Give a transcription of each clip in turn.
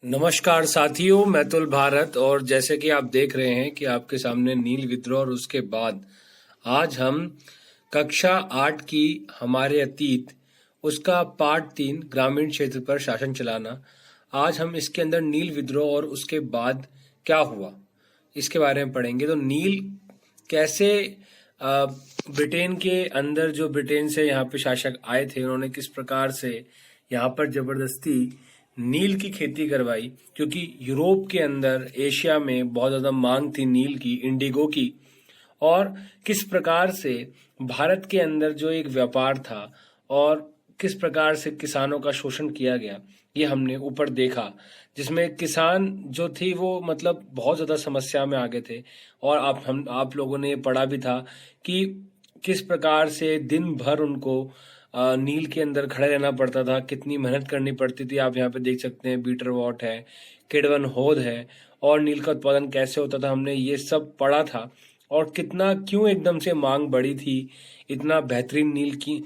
नमस्कार साथियों, मैं तुल भारत। और जैसे कि आप देख रहे हैं कि आपके सामने नील विद्रोह और उसके बाद आज हम कक्षा 8 की हमारे अतीत उसका पार्ट 3 ग्रामीण क्षेत्र पर शासन चलाना। आज हम इसके अंदर नील विद्रोह और उसके बाद क्या हुआ इसके बारे में पढ़ेंगे। तो नील कैसे ब्रिटेन के अंदर, जो ब्रिटेन से यहाँ पे शासक आए थे, उन्होंने किस प्रकार से यहाँ पर जबरदस्ती नील की खेती करवाई, क्योंकि यूरोप के अंदर, एशिया में बहुत ज्यादा मांग थी नील की, इंडिगो की। और किस प्रकार से भारत के अंदर जो एक व्यापार था और किस प्रकार से किसानों का शोषण किया गया, ये हमने ऊपर देखा, जिसमें किसान जो थी वो मतलब बहुत ज्यादा समस्या में आ गए थे। और आप लोगों ने ये पढ़ा भी था कि किस प्रकार से दिन भर उनको नील के अंदर खड़े रहना पड़ता था, कितनी मेहनत करनी पड़ती थी। आप यहाँ पे देख सकते हैं, बीटर वॉट है, किडवन होद है, और नील का उत्पादन कैसे होता था, हमने ये सब पढ़ा था। और कितना क्यों एकदम से मांग बढ़ी थी, इतना बेहतरीन नील की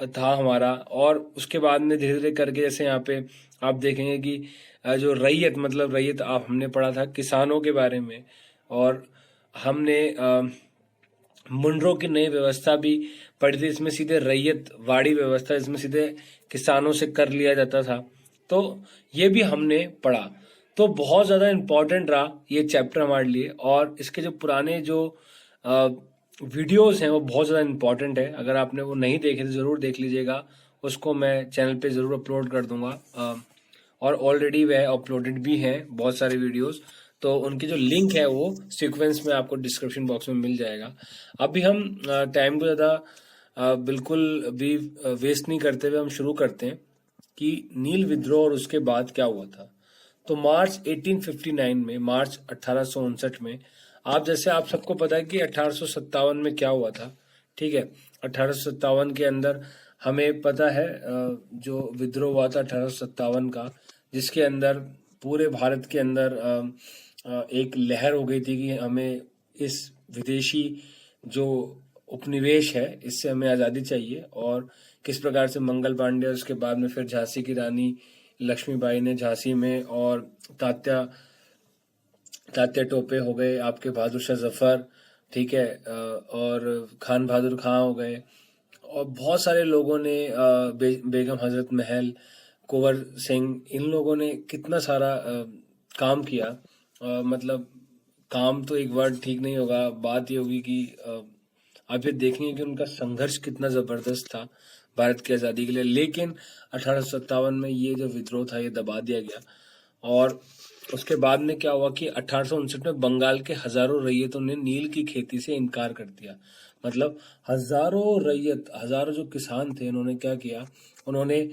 था हमारा। और उसके बाद में धीरे धीरे करके, जैसे यहाँ पे आप देखेंगे कि जो रैयत, मतलब रैयत आप हमने पढ़ा था किसानों के बारे में। और हमने मुनरो की नई व्यवस्था भी पड़ी थी, इसमें सीधे रैयत वाड़ी व्यवस्था, इसमें सीधे किसानों से कर लिया जाता था। तो ये भी हमने पढ़ा। तो बहुत ज़्यादा इम्पोर्टेंट रहा ये चैप्टर हमारे लिए। और इसके जो पुराने जो वीडियोस हैं वो बहुत ज़्यादा इम्पोर्टेंट है। अगर आपने वो नहीं देखे तो ज़रूर देख लीजिएगा, उसको मैं चैनल पे ज़रूर अपलोड कर दूंगा। और ऑलरेडी वह अपलोडेड भी हैं बहुत सारे वीडियोस, तो उनकी जो लिंक है वो सीक्वेंस में आपको डिस्क्रिप्शन बॉक्स में मिल जाएगा। अभी हम टाइम को ज़्यादा बिल्कुल भी वेस्ट नहीं करते हुए हम शुरू करते हैं कि नील विद्रोह और उसके बाद क्या हुआ था। तो मार्च 1859 में, मार्च 1859 में, आप सबको पता है कि 1857 में क्या हुआ था। ठीक है, 1857 के अंदर हमें पता है जो विद्रोह हुआ था 1857 का, जिसके अंदर पूरे भारत के अंदर एक लहर हो गई थी कि हमें इस विदेशी जो उपनिवेश है इससे हमें आज़ादी चाहिए। और किस प्रकार से मंगल पांडे, उसके बाद में फिर झांसी की रानी लक्ष्मीबाई ने झांसी में, और तात्या तात्या टोपे हो गए, आपके बहादुर शाह जफर, ठीक है, और खान बहादुर खां हो गए, और बहुत सारे लोगों ने बेगम हजरत महल, कुंवर सिंह, इन लोगों ने कितना सारा काम किया। मतलब काम तो एक वर्ड ठीक नहीं होगा, बात ये होगी कि आप ये देखेंगे कि उनका संघर्ष कितना जबरदस्त था भारत की आज़ादी के लिए। लेकिन 1857 में ये जो विद्रोह था ये दबा दिया गया। और उसके बाद में क्या हुआ कि 1859 में बंगाल के हजारों रैयतों ने नील की खेती से इनकार कर दिया। मतलब हजारों रैयत, हजारों जो किसान थे, उन्होंने क्या किया, उन्होंने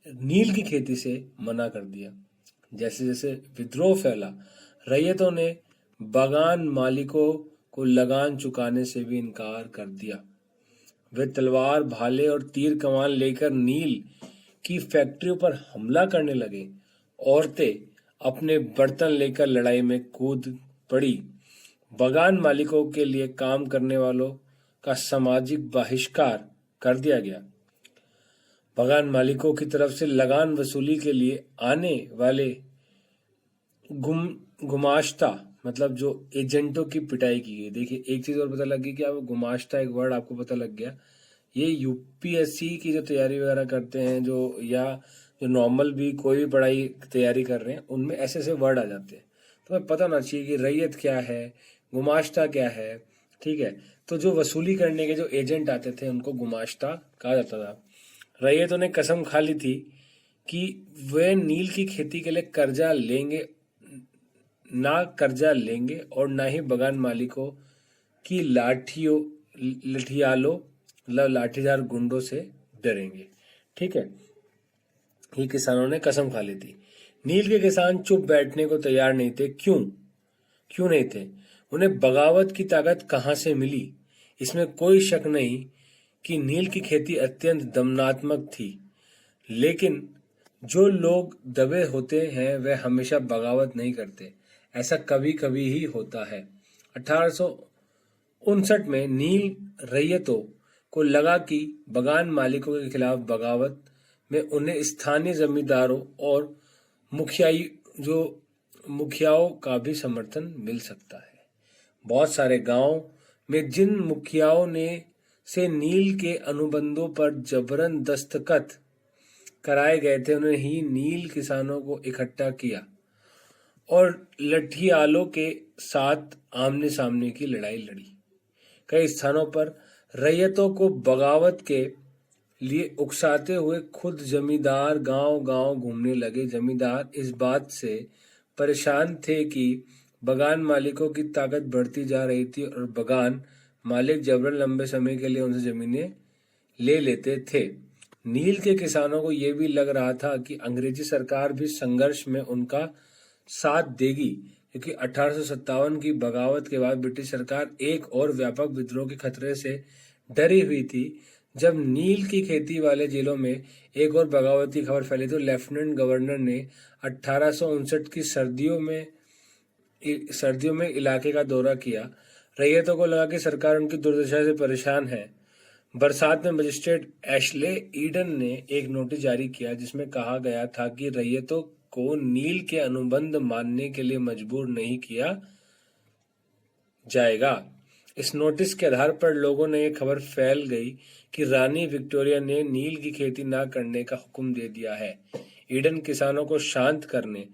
नील की खेती से मना कर दिया। जैसे जैसे विद्रोह फैला, रैयतों ने बागान मालिकों को लगान चुकाने से भी इनकार कर दिया। वे तलवार, भाले और तीर कमान लेकर नील की फैक्ट्रियों पर हमला करने लगे। औरतें अपने बर्तन लेकर लड़ाई में कूद पड़ी। बागान मालिकों के लिए काम करने वालों का सामाजिक बहिष्कार कर दिया गया। बागान मालिकों की तरफ से लगान वसूली के लिए आने वाले गुमाश्ता, मतलब जो एजेंटों की पिटाई की गई। देखिए, एक चीज और पता लग गई कि आप गुमाश्ता, एक वर्ड आपको पता लग गया। ये यूपीएससी की जो तैयारी वगैरह करते हैं, जो या जो नॉर्मल भी कोई भी पढ़ाई तैयारी कर रहे हैं, उनमें ऐसे ऐसे वर्ड आ जाते हैं। तो हमें पता होना चाहिए कि रैयत क्या है, गुमाश्ता क्या है। ठीक है, तो जो वसूली करने के जो एजेंट आते थे उनको गुमाश्ता कहा जाता था। रैयतों ने कसम खा ली थी कि वे नील की खेती के लिए कर्जा लेंगे, ना कर्जा लेंगे और ना ही बागान मालिकों की लठियालों, मतलब लाठीदार गुंडों से डरेंगे। ठीक है, ये किसानों ने कसम खा ली थी। नील के किसान चुप बैठने को तैयार नहीं थे। क्यों क्यों नहीं थे? उन्हें बगावत की ताकत कहां से मिली? इसमें कोई शक नहीं कि नील की खेती अत्यंत दमनात्मक थी, लेकिन जो लोग दबे होते हैं वे हमेशा बगावत नहीं करते। ऐसा कभी कभी ही होता है। 1859 में नील रैयतों को लगा कि बागान मालिकों के खिलाफ बगावत में उन्हें स्थानीय जमींदारों और मुखियाई जो मुखियाओं का भी समर्थन मिल सकता है। बहुत सारे गांव में जिन मुखियाओं ने से नील के अनुबंधों पर जबरन दस्तखत कराए गए थे, उन्होंने ही नील किसानों को इकट्ठा किया और लठियालों के साथ आमने सामने की लड़ाई लड़ी। कई स्थानों पर रैयतों को बगावत के लिए उकसाते हुए खुद जमींदार गांव गांव घूमने लगे। जमींदार इस बात से परेशान थे कि बगान मालिकों की ताकत बढ़ती जा रही थी और बगान मालिक जबरन लंबे समय के लिए उनसे जमीनें ले लेते थे। नील के किसानों को यह भी लग रहा था कि अंग्रेजी सरकार भी संघर्ष में उनका साथ देगी, क्योंकि 1857 की बगावत के बाद ब्रिटिश सरकार एक और व्यापक विद्रोह के खतरे से डरी हुई थी। जब नील की खेती वाले जिलों में एक और बगावत की खबर फैली तो लेफ्टिनेंट गवर्नर ने 1859 की सर्दियों में इलाके का दौरा किया। रैयतों को लगा कि सरकार उनकी दुर्दशा से परेशान है। बरसात में मजिस्ट्रेट एशले ईडन ने एक नोटिस जारी किया जिसमें कहा गया था कि रैयतों को नील के अनुबंध मानने के लिए मजबूर नहीं किया जाएगा। इस नोटिस के आधार पर लोगों ने यह खबर फैल गई कि रानी विक्टोरिया ने नील की खेती न करने का हुक्म दे दिया है। ईडन किसानों को शांत करने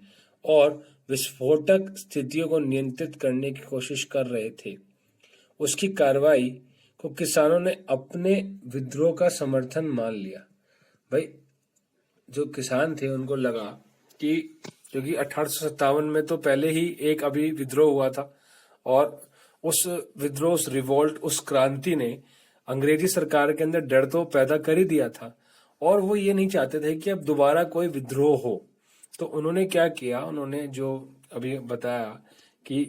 और विस्फोटक स्थितियों को नियंत्रित करने की कोशिश कर रहे थे। उसकी कार्रवाई को किसानों ने अपने विद्रोह का समर्थन मान लिया। भाई, जो किसान थे उनको लगा कि क्योंकि 1857 में तो पहले ही एक अभी विद्रोह हुआ था और उस विद्रोह, उस रिवोल्ट, उस क्रांति ने अंग्रेजी सरकार के अंदर डर तो पैदा कर ही दिया था और वो ये नहीं चाहते थे कि अब दोबारा कोई विद्रोह हो। तो उन्होंने क्या किया, उन्होंने जो अभी बताया कि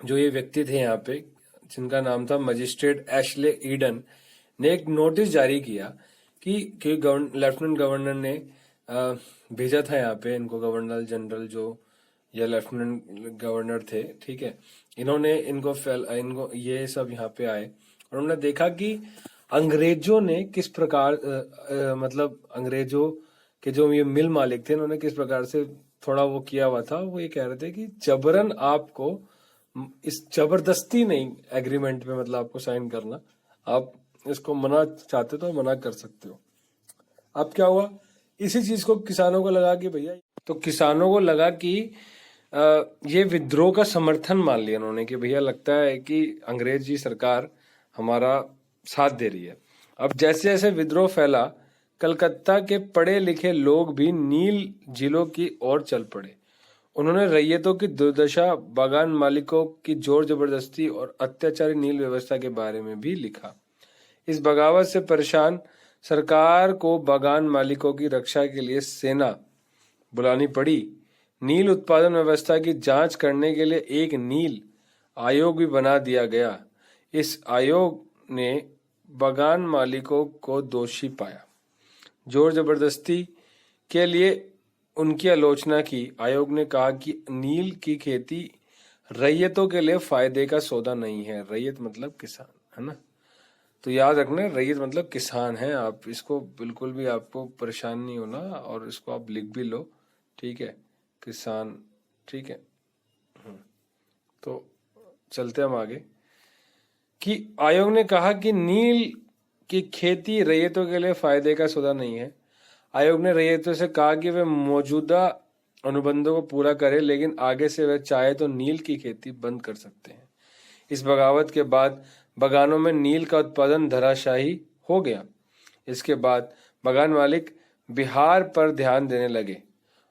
जो ये व्यक्ति थे यहाँ पे जिनका नाम था मजिस्ट्रेट एशले ईडन ने एक नोटिस जारी किया कि लेफ्टिनेंट गवर्नर ने भेजा था यहाँ पे इनको, गवर्नर जनरल जो या लेफ्टिनेंट गवर्नर थे, ठीक है, इन्होंने इनको ये सब यहाँ पे आए और उन्होंने देखा कि अंग्रेजों ने किस प्रकार मतलब अंग्रेजों के जो ये मिल मालिक थे उन्होंने किस प्रकार से थोड़ा वो किया हुआ था। वो ये कह रहे थे कि जबरन आपको इस जबरदस्ती नहीं एग्रीमेंट पे मतलब आपको साइन करना, आप इसको मना चाहते तो मना कर सकते हो। अब क्या हुआ, इसी चीज को किसानों को लगा कि भैया, तो किसानों को लगा कि ये विद्रोह का समर्थन मान लिया उन्होंने कि भैया लगता है कि अंग्रेजी सरकार हमारा साथ दे रही है। अब जैसे जैसे विद्रोह फैला, कलकत्ता के पढ़े लिखे लोग भी नील जिलों की ओर चल पड़े। उन्होंने रैयतों की दुर्दशा, बागान मालिकों की जोर जबरदस्ती और अत्याचारी नील व्यवस्था के बारे में भी लिखा। इस बगावत से परेशान सरकार को बागान मालिकों की रक्षा के लिए सेना बुलानी पड़ी। नील उत्पादन व्यवस्था की जांच करने के लिए एक नील आयोग भी बना दिया गया। इस आयोग ने बागान मालिकों को दोषी पाया, जोर जबरदस्ती के लिए उनकी आलोचना की। आयोग ने कहा कि नील की खेती रैयतों के लिए फायदे का सौदा नहीं है। रैयत मतलब किसान, है ना, तो याद रखना रैयत मतलब किसान है। आप इसको बिल्कुल भी आपको परेशान नहीं होना और इसको आप लिख भी लो, ठीक है, किसान, ठीक है। तो चलते हम आगे कि आयोग ने कहा कि नील की खेती रैयतों के लिए फायदे का सौदा नहीं है। आयोग ने रैयतों से कहा कि वे मौजूदा अनुबंधों को पूरा करें, लेकिन आगे से वे चाहे तो नील की खेती बंद कर सकते हैं। इस बगावत के बाद बागानों में नील का उत्पादन धराशायी हो गया। इसके बाद बागान मालिक बिहार पर ध्यान देने लगे।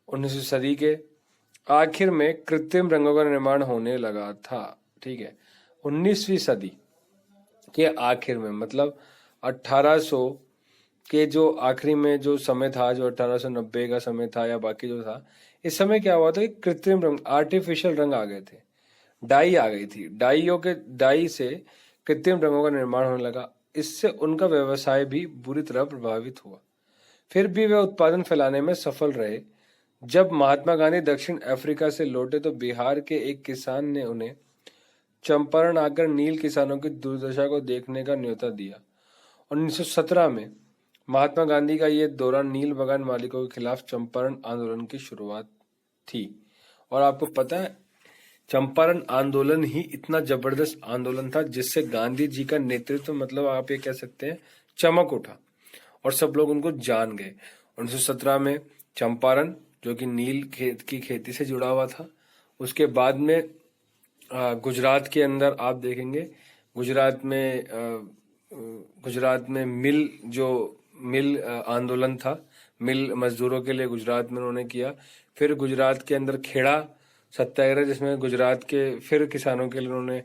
19वीं सदी के आखिर में कृत्रिम रंगों का निर्माण होने लगा था, ठीक है। 19वीं सदी के आखिर में मतलब 1800 के जो आखिरी में जो समय था, जो 1890 का समय था या बाकी जो था, इस समय क्या हुआ था कि कृत्रिम रंग, आर्टिफिशियल रंग आ गए थे, डाई आ गई थी। डाई से कृत्रिम रंगों का निर्माण होने लगा। इससे उनका व्यवसाय भी बुरी तरह प्रभावित हुआ। फिर भी वे उत्पादन फैलाने में सफल रहे। जब महात्मा गांधी दक्षिण अफ्रीका से लौटे तो बिहार के एक किसान ने उन्हें चंपारण आकर नील किसानों की दुर्दशा को देखने का न्योता दिया। 1917 में महात्मा गांधी का यह दौरा नील बागान मालिकों के खिलाफ चंपारण आंदोलन की शुरुआत थी। और आपको पता है चंपारण आंदोलन ही इतना जबरदस्त आंदोलन था जिससे गांधी जी का नेतृत्व मतलब आप ये कह सकते हैं चमक उठा और सब लोग उनको जान गए। 1917 में चंपारण जो कि नील की खेती से जुड़ा हुआ था। उसके बाद में गुजरात के अंदर आप देखेंगे गुजरात में मिल आंदोलन था। मिल मजदूरों के लिए गुजरात में उन्होंने किया। फिर गुजरात के अंदर खेड़ा सत्याग्रह जिसमें गुजरात के फिर किसानों के लिए उन्होंने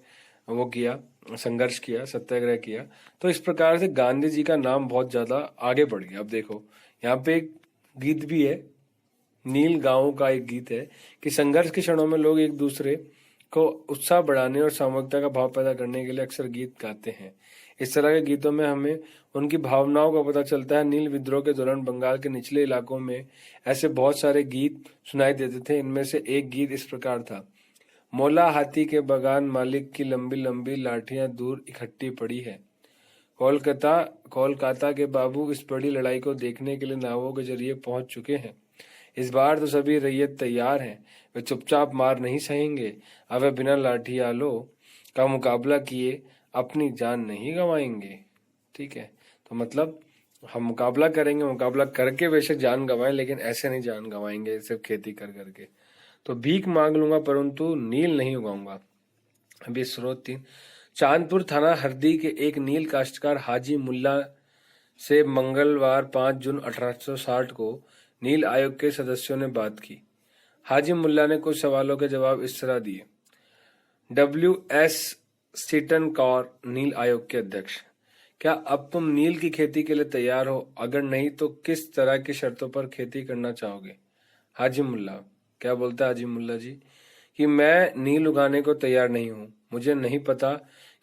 वो किया, संघर्ष किया, सत्याग्रह किया। तो इस प्रकार से गांधी जी का नाम बहुत ज्यादा आगे बढ़ गया। अब देखो यहाँ पे एक गीत भी है, नील गांव का एक गीत है कि संघर्ष के क्षणों में लोग एक दूसरे को उत्साह बढ़ाने और सामूहिकता का भाव पैदा करने के लिए अक्सर गीत गाते हैं। इस तरह के गीतों में हमें उनकी भावनाओं का पता चलता है। नील विद्रोह के दौरान बंगाल के निचले इलाकों में ऐसे बहुत सारे गीत सुनाई देते थे। इनमें से एक गीत इस प्रकार था, मौला हाथी के बगान मालिक की लंबी लंबी लाठियां दूर इकट्ठी पड़ी है। कोलकाता के बाबू इस बड़ी लड़ाई को देखने के लिए नावों के जरिए पहुंच चुके हैं। इस बार तो सभी रैयत तैयार हैं, वे चुपचाप मार नहीं सहेंगे। अब वे बिना लाठियालों का मुकाबला किए अपनी जान नहीं गंवाएंगे। ठीक है, तो मतलब हम मुकाबला करेंगे, मुकाबला करके बेशक जान गंवाएं, लेकिन ऐसे नहीं जान गंवाएंगे सिर्फ खेती कर करके। तो भीख मांग लूंगा परंतु नील नहीं उगाऊंगा। अभी स्रोत 3, चांदपुर थाना हरदी के एक नील काश्तकार हाजी मुल्ला से मंगलवार 5 जून 1860 को नील आयोग के सदस्यों ने बात की। हाजी मुल्ला ने कुछ सवालों के जवाब इस तरह दिए। WS स्टीटन कौर, नील आयोग के अध्यक्ष, क्या अब तुम नील की खेती के लिए तैयार हो? अगर नहीं तो किस तरह की शर्तों पर खेती करना चाहोगे? हाजी मुल्ला, क्या बोलता है हाजी मुल्ला जी कि मैं नील उगाने को तैयार नहीं हूं। मुझे नहीं पता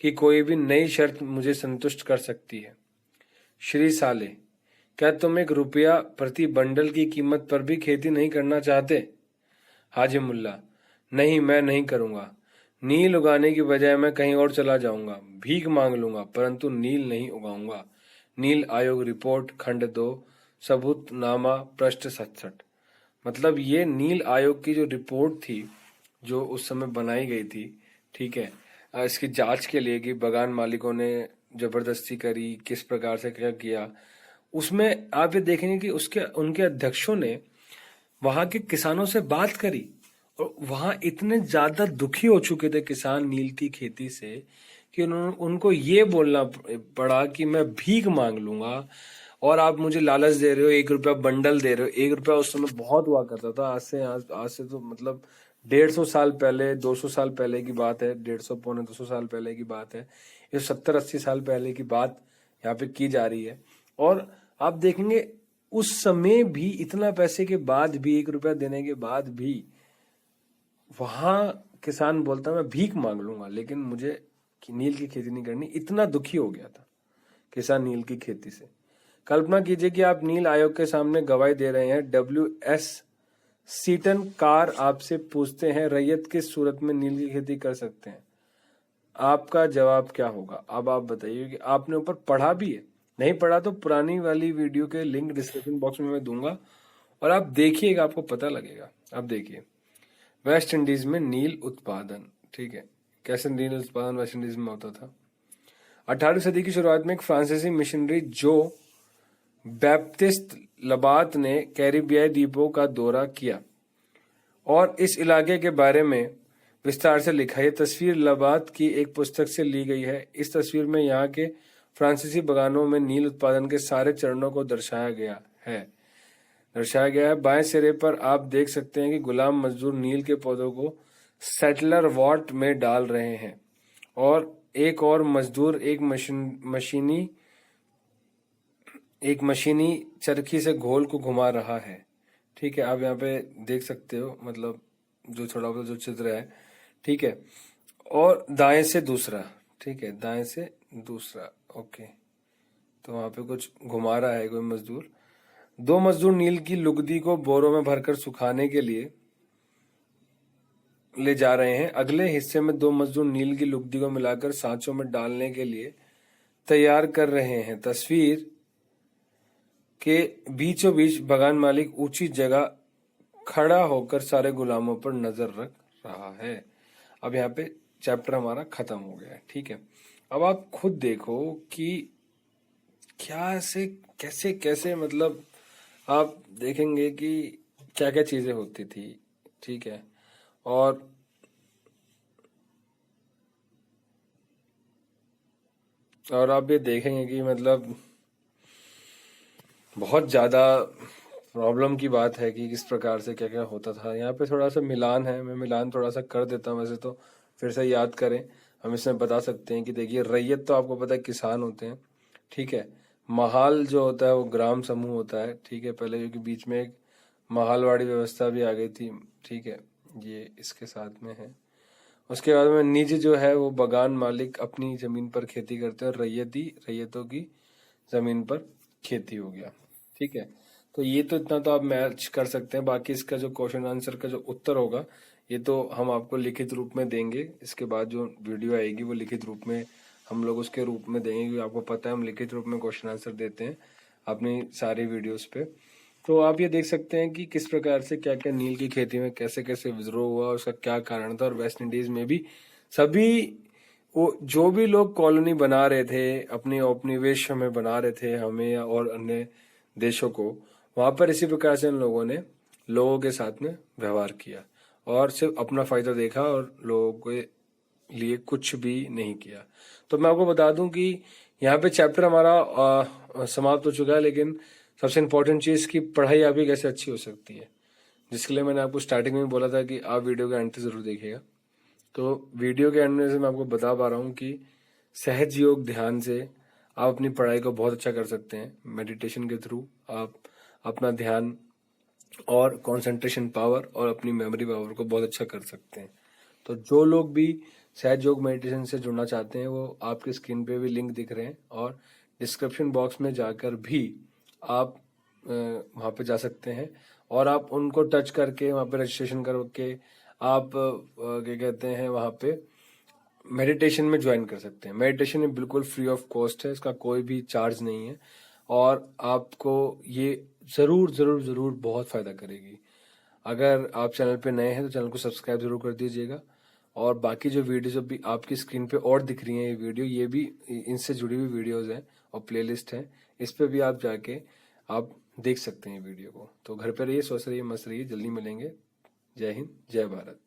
कि कोई भी नई शर्त मुझे संतुष्ट कर सकती है। श्री साले, क्या तुम ₹1 प्रति बंडल की कीमत पर भी खेती नहीं करना चाहते? हाजी मुल्ला, नहीं, मैं नहीं करूंगा। नील उगाने की बजाय मैं कहीं और चला जाऊंगा, भीख मांग लूंगा, परंतु नील नहीं उगाऊंगा। नील आयोग रिपोर्ट खंड 2 सबूतनामा पृष्ठ 67। मतलब ये नील आयोग की जो रिपोर्ट थी जो उस समय बनाई गई थी, ठीक है, इसकी जांच के लिए कि बगान मालिकों ने जबरदस्ती करी, किस प्रकार से क्या किया, उसमें आप ये देखेंगे कि उनके अध्यक्षों ने वहां के किसानों से बात करी और वहां इतने ज्यादा दुखी हो चुके थे किसान नील की खेती से कि उनको ये बोलना पड़ा कि मैं भीख मांग लूंगा और आप मुझे लालच दे रहे हो, ₹1 बंडल दे रहे हो। ₹1 उस समय बहुत हुआ करता था। आज से तो मतलब 150 साल पहले, 200 साल पहले की बात है, 150 पौने 200 साल पहले की बात है। ये 70-80 साल पहले की बात यहाँ पे की जा रही है। और आप देखेंगे उस समय भी इतना पैसे के बाद भी, ₹1 देने के बाद भी वहां किसान बोलता मैं भीख मांग लूंगा, लेकिन मुझे नील की खेती नहीं करनी। इतना दुखी हो गया था किसान नील की खेती से। कल्पना कीजिए कि आप नील आयोग के सामने गवाही दे रहे हैं। WS सीटन कार आपसे पूछते हैं, रैयत किस सूरत में नील की खेती कर सकते हैं? आपका जवाब क्या होगा? अब आप बताइए कि आपने ऊपर पढ़ा भी है, नहीं पढ़ा तो पुरानी वाली वीडियो के लिंक डिस्क्रिप्शन बॉक्स में मैं दूंगा और आप देखिएगा, आपको पता लगेगा। अब देखिए, वेस्ट इंडीज में नील उत्पादन, ठीक है, कैसे नील उत्पादन वेस्ट इंडीज में होता था। 18वीं सदी की शुरुआत में एक फ्रांसीसी मिशनरी जो बैप्टिस्ट लबात ने कैरिबियाई द्वीपों का दौरा किया और इस इलाके के बारे में विस्तार से लिखा। यह तस्वीर लबात की एक पुस्तक से ली गई है। इस तस्वीर में यहाँ के फ्रांसीसी बगानों में नील उत्पादन के सारे चरणों को दर्शाया गया है। बाएं सिरे पर आप देख सकते हैं कि गुलाम मजदूर नील के पौधों को सेटलर वॉट में डाल रहे हैं और एक और मजदूर एक मशीनी चरखी से घोल को घुमा रहा है। ठीक है, आप यहाँ पे देख सकते हो, मतलब जो थोड़ा बहुत जो चित्र है, ठीक है, और दाएं से दूसरा, ठीक है, दाएं से दूसरा, ओके, तो वहां पे कुछ घुमा रहा है कोई मजदूर। 2 मजदूर नील की लुगदी को बोरों में भरकर सुखाने के लिए ले जा रहे हैं। अगले हिस्से में 2 मजदूर नील की लुगदी को मिलाकर सांचों में डालने के लिए तैयार कर रहे हैं। तस्वीर के बीचों बीच बगान मालिक ऊंची जगह खड़ा होकर सारे गुलामों पर नजर रख रहा है। अब यहाँ पे चैप्टर हमारा खत्म हो गया है, ठीक है। अब आप खुद देखो कि क्या ऐसे कैसे कैसे मतलब आप देखेंगे कि क्या क्या चीजें होती थी, ठीक है। और आप ये देखेंगे कि मतलब बहुत ज्यादा प्रॉब्लम की बात है कि किस प्रकार से क्या क्या होता था। यहाँ पे थोड़ा सा मिलान है, मैं मिलान थोड़ा सा कर देता हूँ, वैसे तो फिर से याद करें। हम इसमें बता सकते हैं कि देखिए, रैयत तो आपको पता है किसान होते हैं, ठीक है। महाल जो होता है वो ग्राम समूह होता है, ठीक है। पहले क्योंकि बीच में एक महालवाड़ी व्यवस्था भी आ गई थी, ठीक है, ये इसके साथ में है। उसके बाद में निज जो है वो बगान मालिक अपनी जमीन पर खेती करते हैं, और रैयतों की जमीन पर खेती हो गया, ठीक है। तो ये तो इतना तो आप मैच कर सकते हैं। बाकी इसका जो क्वेश्चन आंसर का जो उत्तर होगा ये तो हम आपको लिखित रूप में देंगे। इसके बाद जो वीडियो आएगी वो लिखित रूप में हम लोग उसके रूप में देंगे, क्योंकि आपको पता है हम लिखित रूप में क्वेश्चन आंसर देते हैं अपनी सारी वीडियोस पे। तो आप ये देख सकते हैं कि किस प्रकार से क्या क्या नील की खेती में कैसे कैसे विद्रोह हुआ, उसका क्या कारण था। और वेस्ट इंडीज में भी सभी वो जो भी लोग कॉलोनी बना रहे थे, अपनी औपनिवेश में बना रहे थे हमें और अन्य देशों को, वहां पर इसी प्रकार से इन लोगों ने लोगों के साथ में व्यवहार किया और सिर्फ अपना फायदा देखा और लोगों के लिए कुछ भी नहीं किया। तो मैं आपको बता दूं कि यहाँ पे चैप्टर हमारा समाप्त हो चुका है, लेकिन सबसे इम्पोर्टेंट चीज की पढ़ाई आपकी कैसे अच्छी हो सकती है, जिसके लिए मैंने आपको स्टार्टिंग में बोला था कि आप वीडियो के एंड तक जरूर देखिएगा। तो वीडियो के एंड में से मैं आपको बता पा रहा हूँ कि सहज योग ध्यान से आप अपनी पढ़ाई को बहुत अच्छा कर सकते हैं। मेडिटेशन के थ्रू आप अपना ध्यान और कंसंट्रेशन पावर और अपनी मेमोरी पावर को बहुत अच्छा कर सकते हैं। तो जो लोग भी सहज योग मेडिटेशन से जुड़ना चाहते हैं वो आपके स्क्रीन पे भी लिंक दिख रहे हैं, और डिस्क्रिप्शन बॉक्स में जाकर भी आप वहाँ पे जा सकते हैं, और आप उनको टच करके वहाँ पे रजिस्ट्रेशन करके आप क्या कहते हैं वहाँ पे मेडिटेशन में ज्वाइन कर सकते हैं। मेडिटेशन में बिल्कुल फ्री ऑफ कॉस्ट है, इसका कोई भी चार्ज नहीं है, और आपको ये जरूर जरूर जरूर बहुत फायदा करेगी। अगर आप चैनल पे नए हैं तो चैनल को सब्सक्राइब जरूर कर दीजिएगा, और बाकी जो वीडियोज अभी आपकी स्क्रीन पे और दिख रही हैं ये वीडियो, ये भी इनसे जुड़ी हुई वीडियोज हैं और प्लेलिस्ट है, इस पे भी आप जाके आप देख सकते हैं वीडियो को। तो घर पे रहिए, स्वस्थ रहिए, मस्त रहिए, जल्दी मिलेंगे। जय हिंद, जय भारत।